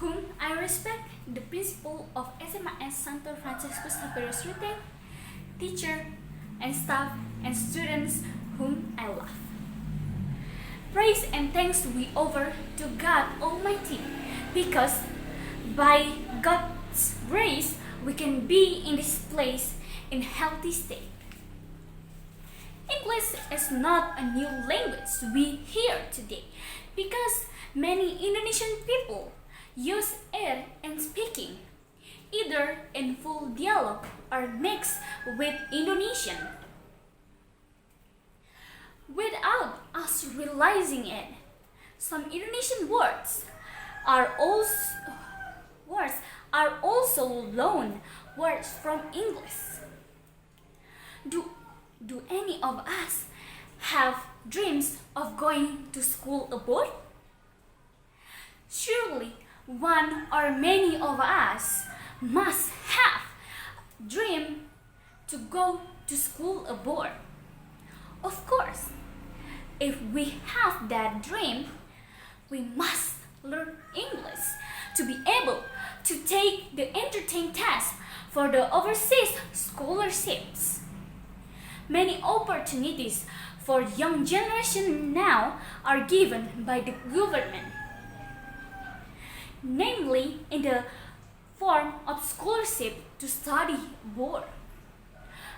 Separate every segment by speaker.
Speaker 1: whom I respect, the principal of SMAS Santo Franciscus Xavierus Rute, teacher and staff and students whom I love. Praise and thanks we offer to God Almighty, because by God's grace we can be in this place in healthy state. English is not a new language we hear today, because many Indonesian people use it in speaking, either in full dialogue or mixed with Indonesian. Without us realizing it, some Indonesian words are also loaned words from English. Do any of us have dreams of going to school abroad? Surely one or many of us must have dream to go to school abroad. Of course, if we have that dream, we must learn English to be able to take the entrance test for the overseas scholarships. Many opportunities for young generation now are given by the government, namely in the form of scholarship to study abroad.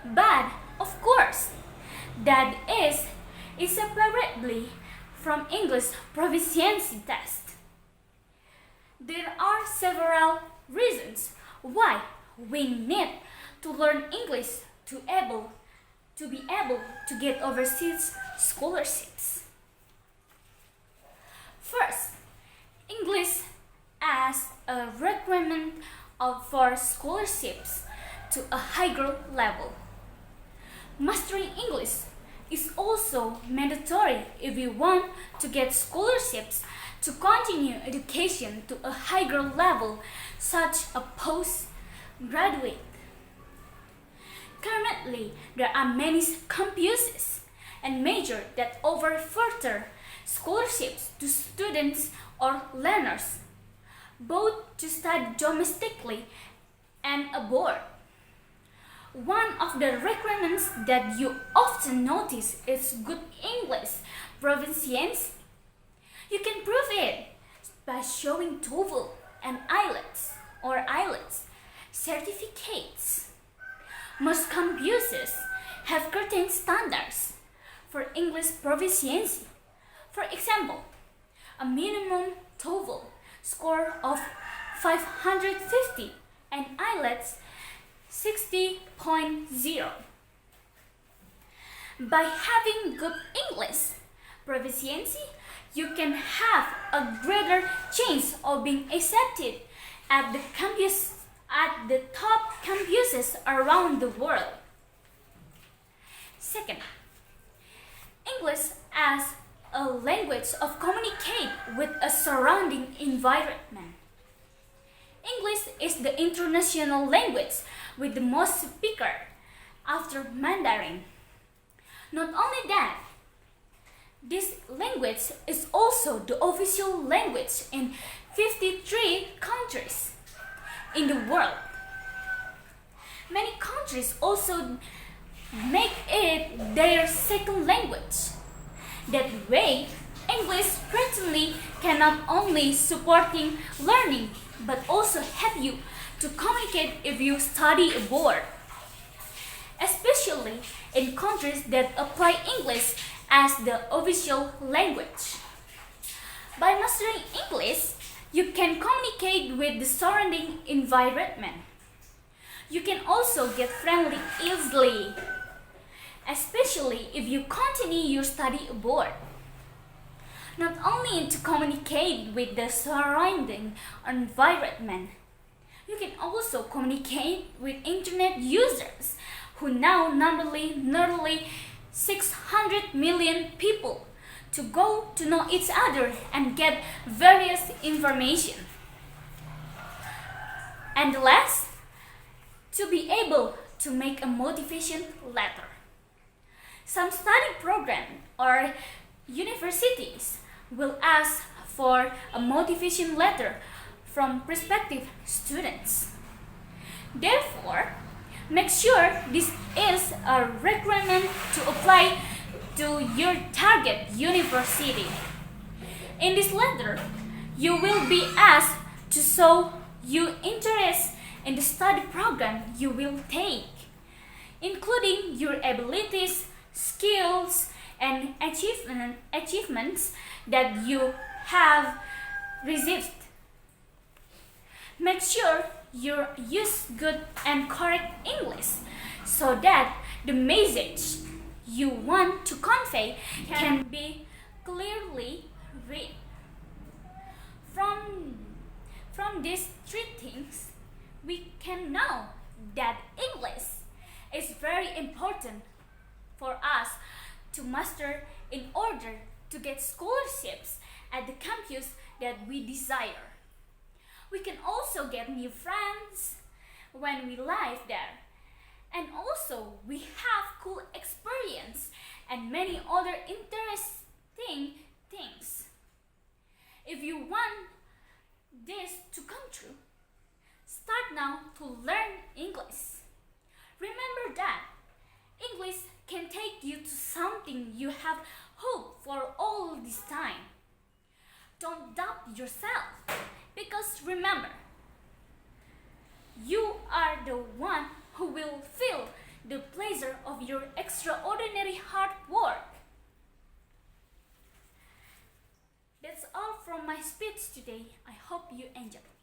Speaker 1: But of course, that is inseparably from English proficiency test. There are several reasons why we need to learn English to be able to get overseas scholarships. First, English as a requirement for scholarships to a higher level. Mastering English is also mandatory if you want to get scholarships to continue education to a higher level, such as postgraduate. Currently, there are many campuses and majors that offer further scholarships to students or learners, both to study domestically and abroad. One of the requirements that you often notice is good English proficiency. You can prove it by showing TOEFL and IELTS certificates. Most campuses have certain standards for English proficiency. For example, a minimum TOEFL score of 550 and IELTS 60.0. By having good English proficiency, you can have a greater chance of being accepted at the top campuses around the world. Second, English as a language of communicate with a surrounding environment. English is the international language with the most speakers after Mandarin. Not only that, this language is also the official language in 53 countries in the world. Many countries also make it their second language. That way, English certainly can not only supporting learning but also help you to communicate if you study abroad, especially in countries that apply English as the official language. By mastering English, you can communicate with the surrounding environment. You can also get friendly easily, especially if you continue your study abroad. Not only to communicate with the surrounding environment, you can also communicate with internet users who now number nearly 600 million people to go to know each other and get various information. And last, to be able to make a motivation letter. Some study program or universities will ask for a motivation letter from prospective students. Therefore, make sure this is a requirement to apply to your target university. In this letter, you will be asked to show your interest in the study program you will take, including your abilities, skills, and achievements that you have received. Make sure you use good and correct English so that the message you want to convey can be clearly read. From these three things, we can know that English is very important for us to master in order to get scholarships at the campus that we desire. We can also get new friends when we live there. And also, we have cool experience and many other interesting things. If you want this to come true, start now to learn English. Remember that English can take you to something you have hoped for all this time. Don't doubt yourself, because remember, you are the one who will feel the pleasure of your extraordinary hard work. That's all from my speech today. I hope you enjoyed.